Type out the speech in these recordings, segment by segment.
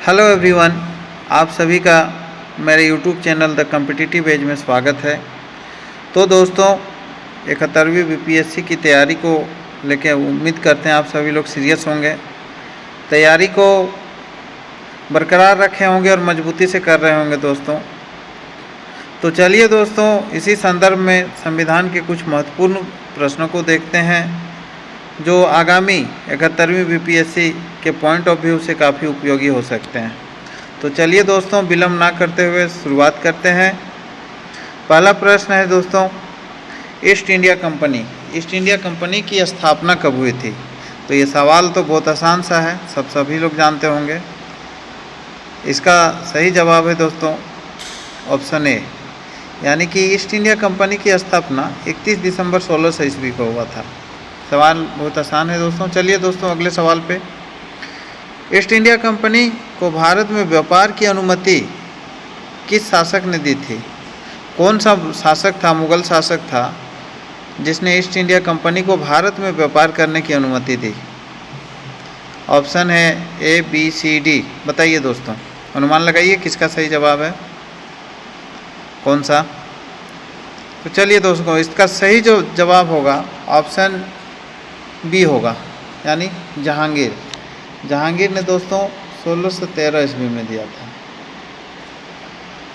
Hello everyone, आप सभी का मेरे YouTube channel the competitive as में स्वागत है। तो दोस्तों, 71वीं बीपीएससी की तैयारी को लेकर उम्मीद करते हैं आप सभी लोग सीरियस होंगे, तैयारी को बरकरार रखे होंगे और मजबूती से कर रहे होंगे दोस्तों। तो चलिए दोस्तों, इसी संदर्भ में संविधान के कुछ महत्वपूर्ण प्रश्नों को देखते हैं जो आगामी 71वीं बीपीएससी के पॉइंट ऑफ व्यू से काफ़ी उपयोगी हो सकते हैं। तो चलिए दोस्तों, विलम्ब ना करते हुए शुरुआत करते हैं। पहला प्रश्न है दोस्तों, ईस्ट इंडिया कंपनी की स्थापना कब हुई थी? तो ये सवाल तो बहुत आसान सा है, सभी लोग जानते होंगे। इसका सही जवाब है दोस्तों ऑप्शन ए, यानी कि ईस्ट इंडिया कंपनी की स्थापना 31 दिसंबर 1600 ईस्वी को हुआ था। सवाल बहुत आसान है दोस्तों। चलिए दोस्तों, अगले सवाल पे। ईस्ट इंडिया कंपनी को भारत में व्यापार की अनुमति किस शासक ने दी थी? कौन सा शासक था, मुगल शासक था, जिसने ईस्ट इंडिया कंपनी को भारत में व्यापार करने की अनुमति दी? ऑप्शन है ए, बी, सी, डी। बताइए दोस्तों, अनुमान लगाइए किसका सही जवाब है, कौन सा? तो चलिए दोस्तों, इसका सही जो जवाब होगा ऑप्शन बी होगा, यानी जहांगीर ने दोस्तों 1613 ईस्वी में दिया था।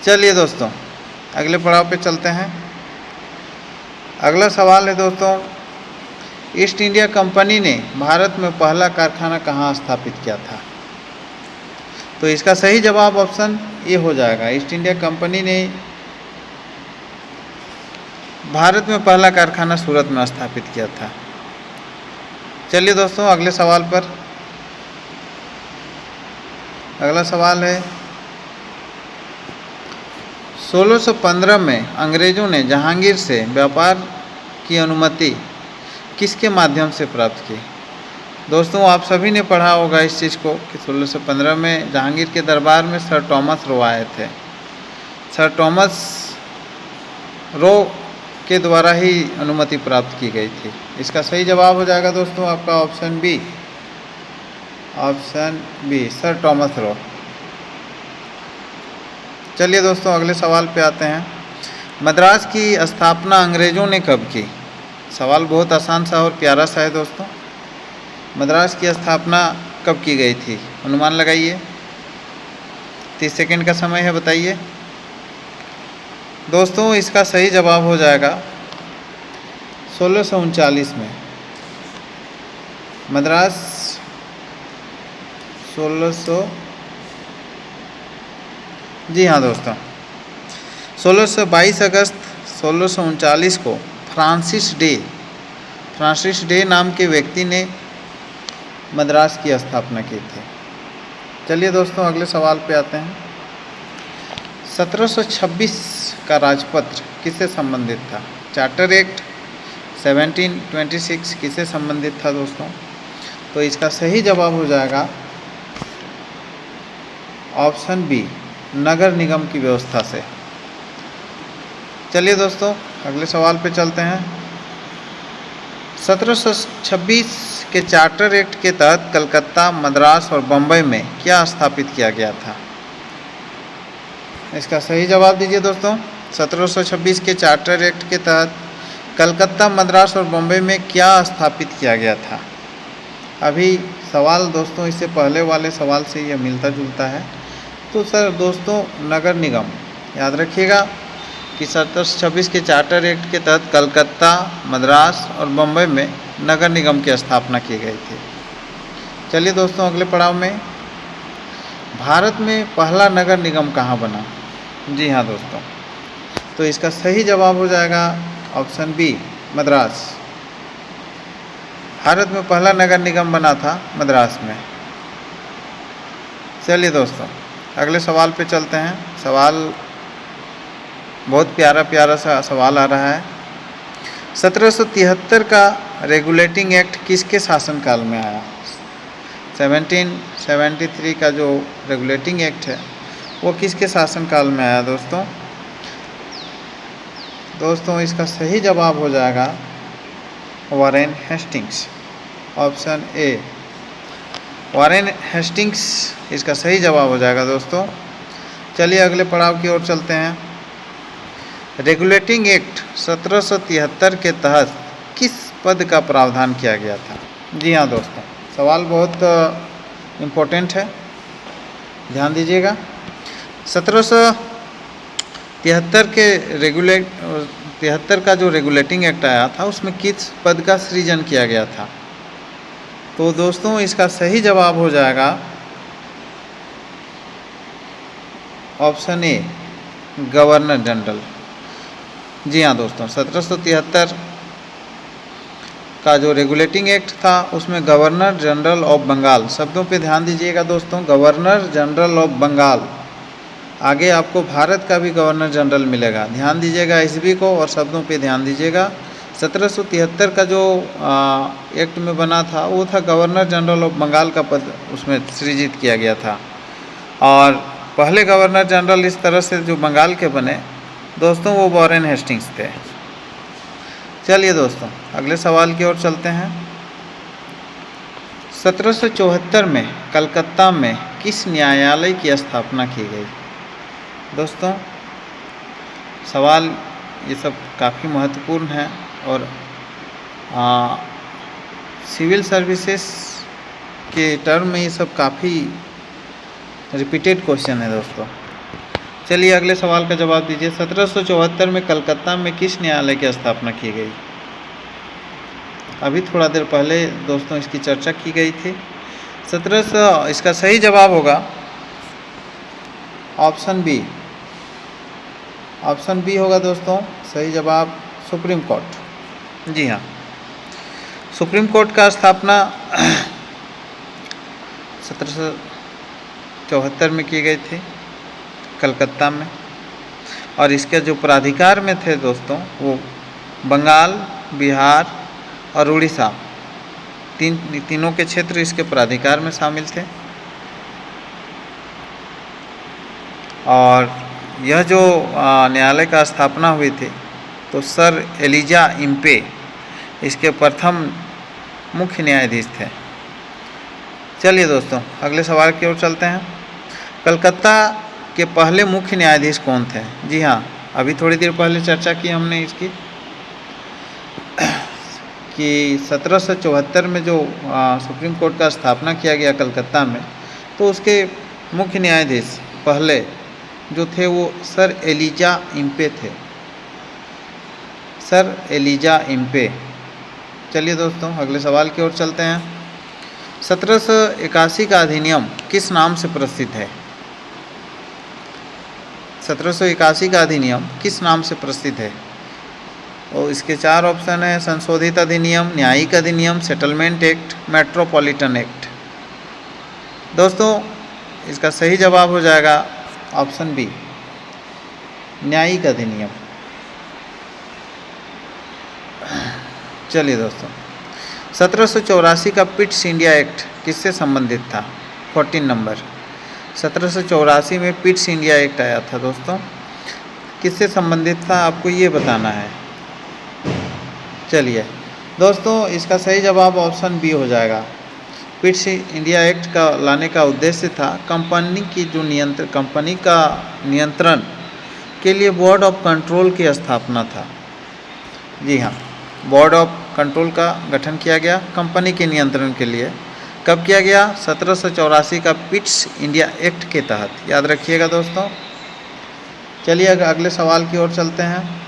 चलिए दोस्तों, अगले पड़ाव पे चलते हैं। अगला सवाल है दोस्तों, ईस्ट इंडिया कंपनी ने भारत में पहला कारखाना कहाँ स्थापित किया था? तो इसका सही जवाब ऑप्शन ए हो जाएगा। ईस्ट इंडिया कंपनी ने भारत में पहला कारखाना सूरत में स्थापित किया था। चलिए दोस्तों, अगले सवाल पर। अगला सवाल है, 1615 में अंग्रेजों ने जहांगीर से व्यापार की अनुमति किसके माध्यम से प्राप्त की? दोस्तों, आप सभी ने पढ़ा होगा इस चीज़ को कि 1615 में जहांगीर के दरबार में सर टॉमस रो आए थे। सर टॉमस रो के द्वारा ही अनुमति प्राप्त की गई थी। इसका सही जवाब हो जाएगा दोस्तों आपका option B, sir Thomas Roe. चलिए दोस्तों, अगले सवाल पे आते हैं। मद्रास की स्थापना अंग्रेजों ने कब की? सवाल बहुत आसान सा और प्यारा सा है दोस्तों। मद्रास की स्थापना कब की गई थी? अनुमान लगाइए, 30 सेकंड का समय है, बताइए दोस्तों। इसका सही जवाब हो जाएगा 1639 में। मद्रास 1600, जी हाँ दोस्तों, 22 अगस्त 1639 को फ्रांसिस डे नाम के व्यक्ति ने मद्रास की स्थापना की थी। चलिए दोस्तों, अगले सवाल पे आते हैं। 1726 का राजपत्र किससे संबंधित था? चार्टर एक्ट 1726 किससे संबंधित था दोस्तों? तो इसका सही जवाब हो जाएगा ऑप्शन बी, नगर निगम की व्यवस्था से। चलिए दोस्तों, अगले सवाल पे चलते हैं। 1726 के चार्टर एक्ट के तहत कलकत्ता, मद्रास और बम्बई में क्या स्थापित किया गया था? इसका सही जवाब दीजिए दोस्तों। 1726 के चार्टर एक्ट के तहत कलकत्ता, मद्रास और बम्बई में क्या स्थापित किया गया था? अभी सवाल दोस्तों इससे पहले वाले सवाल से यह मिलता जुलता है। तो सर दोस्तों, नगर निगम, याद रखिएगा कि 1726 के चार्टर एक्ट के तहत कलकत्ता, मद्रास और बम्बई में नगर निगम की स्थापना की गई थी। चलिए दोस्तों, अगले पड़ाव में। भारत में पहला नगर निगम कहाँ बना? जी हाँ दोस्तों, तो इसका सही जवाब हो जाएगा ऑप्शन बी, मद्रास। भारत में पहला नगर निगम बना था मद्रास में। चलिए दोस्तों, अगले सवाल पे चलते हैं। सवाल बहुत प्यारा सा सवाल आ रहा है। 1773 का रेगुलेटिंग एक्ट किसके शासनकाल में आया? 1773 का जो रेगुलेटिंग एक्ट है वो किसके शासनकाल में आया दोस्तों? इसका सही जवाब हो जाएगा Warren Hastings, option A. Warren Hastings इसका सही जवाब हो जाएगा दोस्तों। चलिए अगले पड़ाव की ओर चलते हैं। रेगुलेटिंग एक्ट 1773 के तहत किस पद का प्रावधान किया गया था? जी हाँ दोस्तों, सवाल बहुत इम्पोर्टेंट है, ध्यान दीजिएगा। 1773 के 73 का जो रेगुलेटिंग एक्ट आया था उसमें किस पद का सृजन किया गया था? तो दोस्तों इसका सही जवाब हो जाएगा ऑप्शन ए, गवर्नर जनरल। जी हाँ दोस्तों, 1773 का जो रेगुलेटिंग एक्ट था उसमें गवर्नर जनरल ऑफ बंगाल, शब्दों पे ध्यान दीजिएगा दोस्तों, गवर्नर जनरल ऑफ बंगाल। आगे आपको भारत का भी गवर्नर जनरल मिलेगा, ध्यान दीजिएगा ईस्वी को और शब्दों पे ध्यान दीजिएगा। 1773 का जो एक्ट में बना था वो था गवर्नर जनरल ऑफ बंगाल का पद उसमें सृजित किया गया था। और पहले गवर्नर जनरल इस तरह से जो बंगाल के बने दोस्तों वो वॉरेन हेस्टिंग्स थे। चलिए दोस्तों अगले सवाल की ओर चलते हैं। 1774 में कलकत्ता में किस न्यायालय की स्थापना की गई? दोस्तों सवाल ये सब काफ़ी महत्वपूर्ण है और सिविल सर्विसेज के टर्म में ये सब काफ़ी रिपीटेड क्वेश्चन है दोस्तों। चलिए अगले सवाल का जवाब दीजिए। 1774 में कलकत्ता में किस न्यायालय की स्थापना की गई? अभी थोड़ा देर पहले दोस्तों इसकी चर्चा की गई थी। 1700 इसका सही जवाब होगा ऑप्शन बी। ऑप्शन बी होगा दोस्तों सही जवाब, सुप्रीम कोर्ट। जी हाँ, सुप्रीम कोर्ट का स्थापना 1774 में की गई थी कलकत्ता में, और इसके जो प्राधिकार में थे दोस्तों वो बंगाल, बिहार और उड़ीसा, तीनों के क्षेत्र इसके प्राधिकार में शामिल थे। और यह जो न्यायालय का स्थापना हुई थी तो सर एलिजा इम्पे इसके प्रथम मुख्य न्यायाधीश थे। चलिए दोस्तों अगले सवाल की ओर चलते हैं। कलकत्ता के पहले मुख्य न्यायाधीश कौन थे? जी हाँ, अभी थोड़ी देर पहले चर्चा की हमने इसकी कि 1774 में जो सुप्रीम कोर्ट का स्थापना किया गया कलकत्ता में, तो उसके मुख्य न्यायाधीश पहले जो थे वो सर एलिजा इम्पे थे, सर एलिजा इम्पे। चलिए दोस्तों अगले सवाल की ओर चलते हैं। 1781 का अधिनियम किस नाम से प्रसिद्ध है? 1781 का अधिनियम किस नाम से प्रसिद्ध है? और इसके 4 ऑप्शन है, संशोधित अधिनियम, न्यायिक अधिनियम, सेटलमेंट एक्ट, मेट्रोपॉलिटन एक्ट। दोस्तों इसका सही जवाब हो जाएगा ऑप्शन बी, न्यायिक अधिनियम। चलिए दोस्तों 1784 का पिट्स इंडिया एक्ट किससे संबंधित था? 14 नंबर। 1784 में पिट्स इंडिया एक्ट आया था दोस्तों, किससे संबंधित था आपको ये बताना है। चलिए दोस्तों इसका सही जवाब ऑप्शन बी हो जाएगा। पिट्स इंडिया एक्ट का लाने का उद्देश्य था कंपनी का नियंत्रण के लिए बोर्ड ऑफ कंट्रोल की स्थापना था। जी हाँ, बोर्ड ऑफ कंट्रोल का गठन किया गया कंपनी के नियंत्रण के लिए। कब किया गया? 1784 का पिट्स इंडिया एक्ट के तहत, याद रखिएगा दोस्तों। चलिए अगले सवाल की ओर चलते हैं।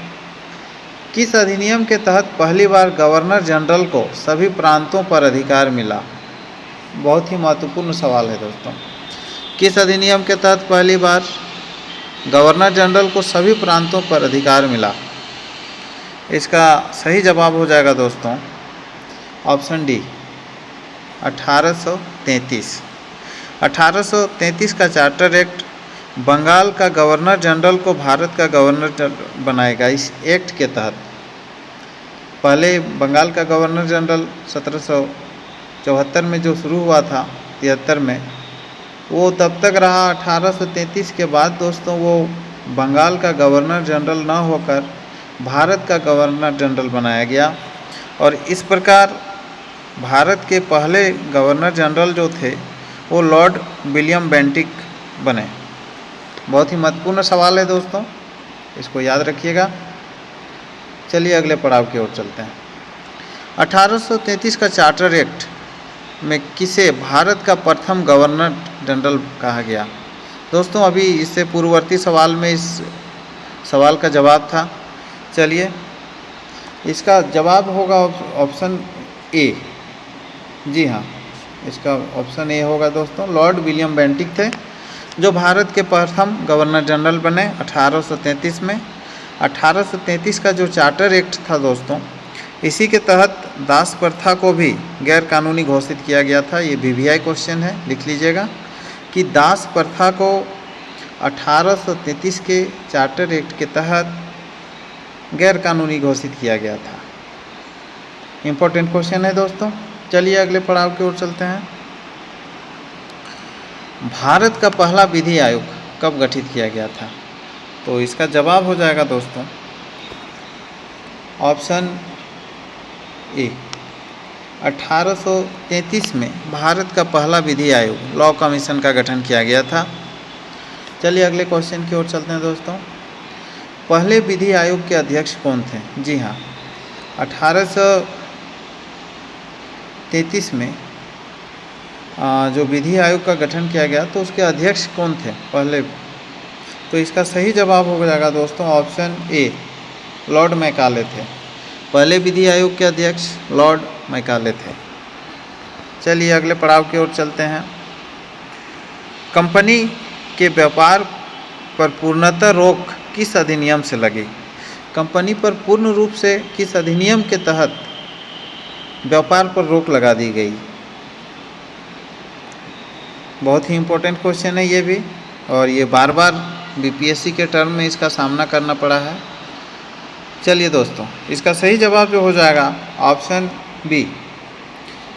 किस अधिनियम के तहत पहली बार गवर्नर जनरल को सभी प्रांतों पर अधिकार मिला? बहुत ही महत्वपूर्ण सवाल है दोस्तों। किस अधिनियम के तहत पहली बार गवर्नर जनरल को सभी प्रांतों पर अधिकार मिला? इसका सही जवाब हो जाएगा दोस्तों ऑप्शन डी, 1833। 1833 का चार्टर एक्ट बंगाल का गवर्नर जनरल को भारत का गवर्नर बनाएगा। इस एक्ट के तहत पहले बंगाल का गवर्नर जनरल 1774 में जो शुरू हुआ था 73 में, वो तब तक रहा। 1833 के बाद दोस्तों वो बंगाल का गवर्नर जनरल न होकर भारत का गवर्नर जनरल बनाया गया। और इस प्रकार भारत के पहले गवर्नर जनरल जो थे वो लॉर्ड विलियम बेंटिक बने। बहुत ही महत्वपूर्ण सवाल है दोस्तों, इसको याद रखिएगा। चलिए अगले पड़ाव की ओर चलते हैं। 1833 का चार्टर एक्ट में किसे भारत का प्रथम गवर्नर जनरल कहा गया? दोस्तों अभी इससे पूर्ववर्ती सवाल में इस सवाल का जवाब था। चलिए इसका जवाब होगा ऑप्शन ए। जी हाँ, इसका ऑप्शन ए होगा दोस्तों। लॉर्ड विलियम बेंटिक थे जो भारत के प्रथम गवर्नर जनरल बने 1833 में। 1833 का जो चार्टर एक्ट था दोस्तों, इसी के तहत दास प्रथा को भी गैर कानूनी घोषित किया गया था। ये VVI क्वेश्चन है, लिख लीजिएगा कि दास प्रथा को 1833 के चार्टर एक्ट के तहत गैर कानूनी घोषित किया गया था। इम्पोर्टेंट क्वेश्चन है दोस्तों। चलिए अगले पड़ाव की ओर चलते हैं। भारत का पहला विधि आयोग कब गठित किया गया था? तो इसका जवाब हो जाएगा दोस्तों ऑप्शन ए। 1833 में भारत का पहला विधि आयोग लॉ कमीशन का गठन किया गया था। चलिए अगले क्वेश्चन की ओर चलते हैं दोस्तों। पहले विधि आयोग के अध्यक्ष कौन थे? जी हाँ, 1833 में जो विधि आयोग का गठन किया गया तो उसके अध्यक्ष कौन थे पहले? तो इसका सही जवाब हो जाएगा दोस्तों ऑप्शन ए, लॉर्ड मैकाले थे। पहले विधि आयोग के अध्यक्ष लॉर्ड मैकाले थे। चलिए अगले पड़ाव की ओर चलते हैं। कंपनी के व्यापार पर पूर्णतः रोक किस अधिनियम से लगी? कंपनी पर पूर्ण रूप से किस अधिनियम के तहत व्यापार पर रोक लगा दी गई? बहुत ही इम्पोर्टेंट क्वेश्चन है ये भी, और ये बार बार BPSC के टर्म में इसका सामना करना पड़ा है। चलिए दोस्तों, इसका सही जवाब जो हो जाएगा ऑप्शन बी,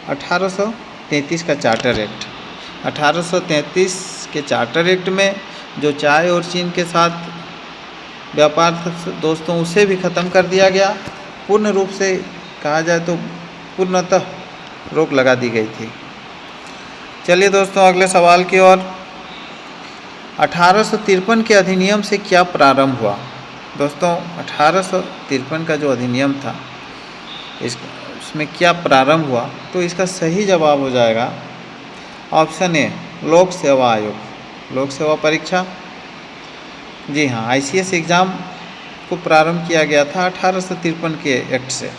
1833 का चार्टर एक्ट। 1833 के चार्टर एक्ट में जो चाय और चीन के साथ व्यापार था दोस्तों, उसे भी ख़त्म कर दिया गया। पूर्ण रूप से कहा जाए तो पूर्णतः रोक लगा दी गई थी। चलिए दोस्तों अगले सवाल की ओर। 1853 के अधिनियम से क्या प्रारंभ हुआ? दोस्तों 1853 का जो अधिनियम था उसमें क्या प्रारंभ हुआ? तो इसका सही जवाब हो जाएगा ऑप्शन ए, लोक सेवा आयोग, लोक सेवा परीक्षा। जी हाँ, ICS एग्ज़ाम को प्रारंभ किया गया था 1853 के एक्ट से।